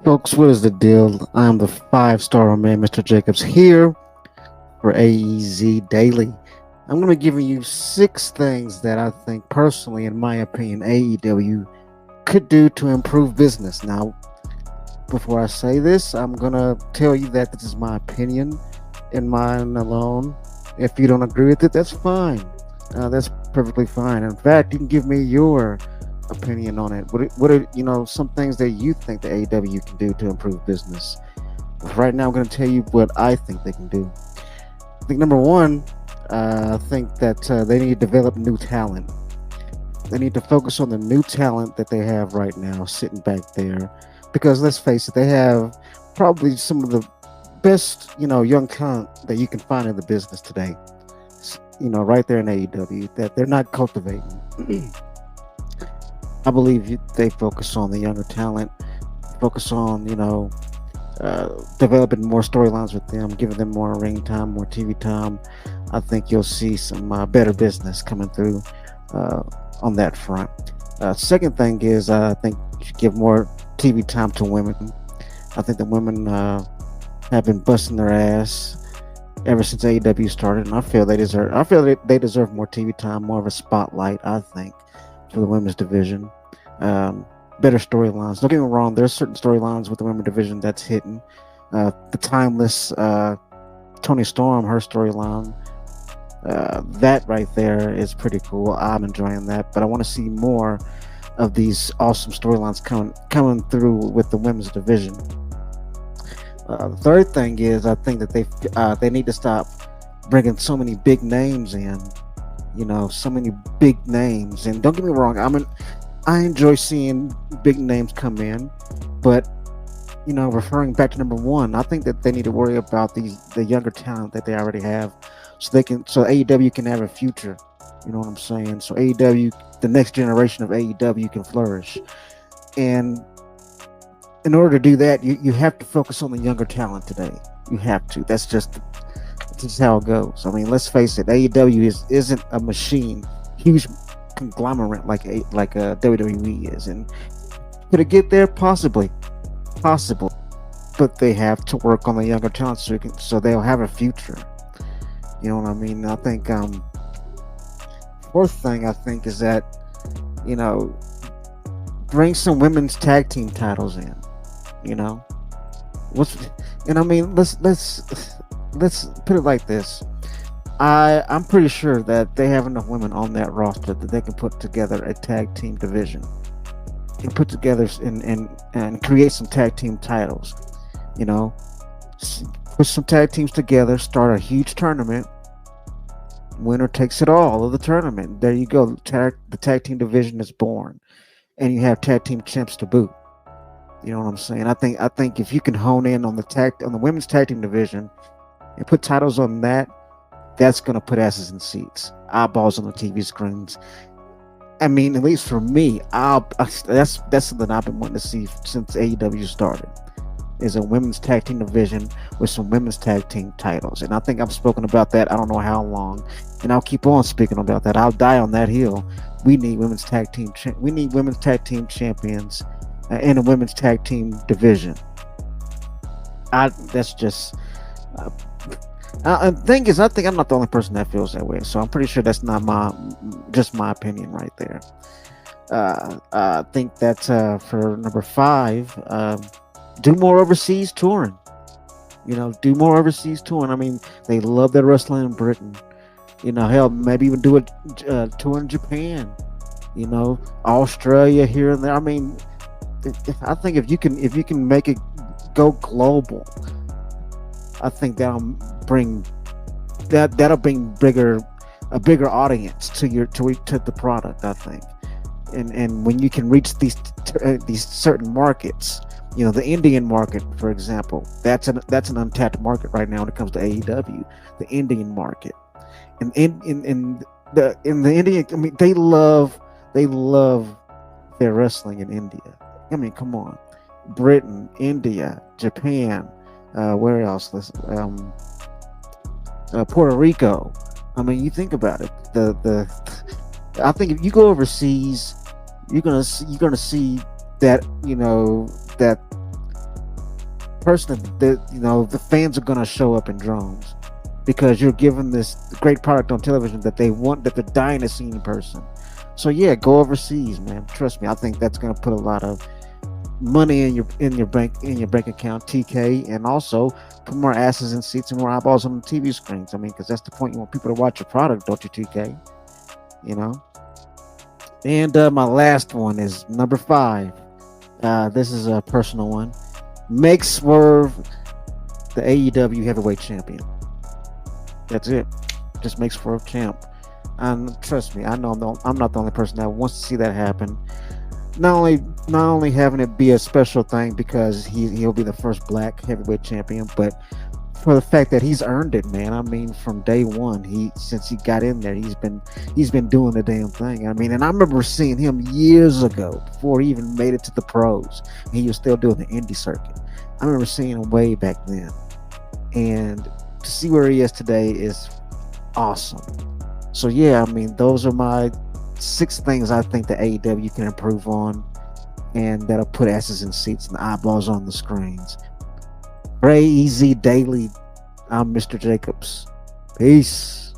Folks, what is the deal? I'm the five-star man, Mr. Jacobs, here for AEZ Daily. I'm going to be giving you six things that I think, personally, in my opinion, AEW could do to improve business. Now, before I say this, I'm going to tell you that this is my opinion and mine alone. If you don't agree with it, that's fine. That's perfectly fine. In fact, you can give me your opinion on it. What are some things that you think the AEW can do to improve business? Right now, I'm going to tell you what I think they can do. I think number one, I think that they need to develop new talent. They need to focus on the new talent that they have right now, sitting back there, because let's face it, they have probably some of the best, young talent that you can find in the business today. Right there in AEW that they're not cultivating. I believe they focus on the younger talent, focus on developing more storylines with them, giving them more ring time, more TV time. I think you'll see some better business coming through on that front. Second thing is, I think you should give more TV time to women. I think the women have been busting their ass ever since AEW started, and I feel they deserve. I feel that they deserve more TV time, more of a spotlight. I think for the women's division. Better storylines. Don't get me wrong. There's certain storylines with the women's division that's hitting. The timeless Tony Storm, her storyline, that right there is pretty cool. I'm enjoying that, but I want to see more of these awesome storylines coming through with the women's division. The third thing is, I think that they need to stop bringing so many big names in. So many big names. And don't get me wrong, I enjoy seeing big names come in, but referring back to number one, I think that they need to worry about the younger talent that they already have, so AEW can have a future. You know what I'm saying? So AEW, the next generation of AEW, can flourish. And in order to do that, you have to focus on the younger talent today. You have to. That's just how it goes. I mean, let's face it, AEW isn't a machine, huge conglomerate like WWE is. And could it get there? Possible, but they have to work on the younger talent so they'll have a future. You know what I mean? I think fourth thing I think is that bring some women's tag team titles in. What's and I mean let's put it like this. I'm pretty sure that they have enough women on that roster that they can put together a tag team division and put together and create some tag team titles. Put some tag teams together, start a huge tournament. Winner takes it all of the tournament. There you go. The tag team division is born, and you have tag team champs to boot. You know what I'm saying? I think if you can hone in on the women's tag team division and put titles on that, that's gonna put asses in seats, eyeballs on the TV screens. I mean, at least for me, that's something I've been wanting to see since AEW started. Is a women's tag team division with some women's tag team titles, and I think I've spoken about that. I don't know how long, and I'll keep on speaking about that. I'll die on that hill. We need women's tag team. We need women's tag team champions in a women's tag team division. That's just. The thing is, I think I'm not the only person that feels that way, so I'm pretty sure that's not just my opinion right there. I think that for number five, do more overseas touring. Do more overseas touring. I mean, they love their wrestling in Britain. Hell, maybe even do a tour in Japan. Australia here and there. I mean, I think if you can make it go global, I think that'll bring a bigger audience to the product. I think, and when you can reach these certain markets, the Indian market, for example, that's an untapped market right now when it comes to AEW. The Indian market, and in the Indian, I mean, they love their wrestling in India. I mean, come on, Britain, India, Japan. Where else? Puerto Rico. I mean, you think about it. I think if you go overseas, you're gonna see that that person that the fans are going to show up in drones because you're giving this great product on television that they're dying to see in person. So yeah, go overseas, man. Trust me, I think that's going to put a lot of money in your bank account, TK, and also put more asses in seats and more eyeballs on the TV screens. I mean, because that's the point. You want people to watch your product, don't you, TK? You know. And my last one is number 5. This is a personal one. Make Swerve the AEW heavyweight champion. That's it. Just make Swerve champ. And trust me, I know I'm not the only person that wants to see that happen. Not only having it be a special thing because he'll be the first black heavyweight champion, but for the fact that he's earned it, man. I mean, from day one, since he got in there, he's been doing the damn thing. I mean, and I remember seeing him years ago before he even made it to the pros. He was still doing the indie circuit. I remember seeing him way back then, and to see where he is today is awesome. So yeah, I mean, those are my 6 things I think the AEW can improve on, and that'll put asses in seats and eyeballs on the screens. For AEZ Daily, I'm Mr. Jacobs. Peace.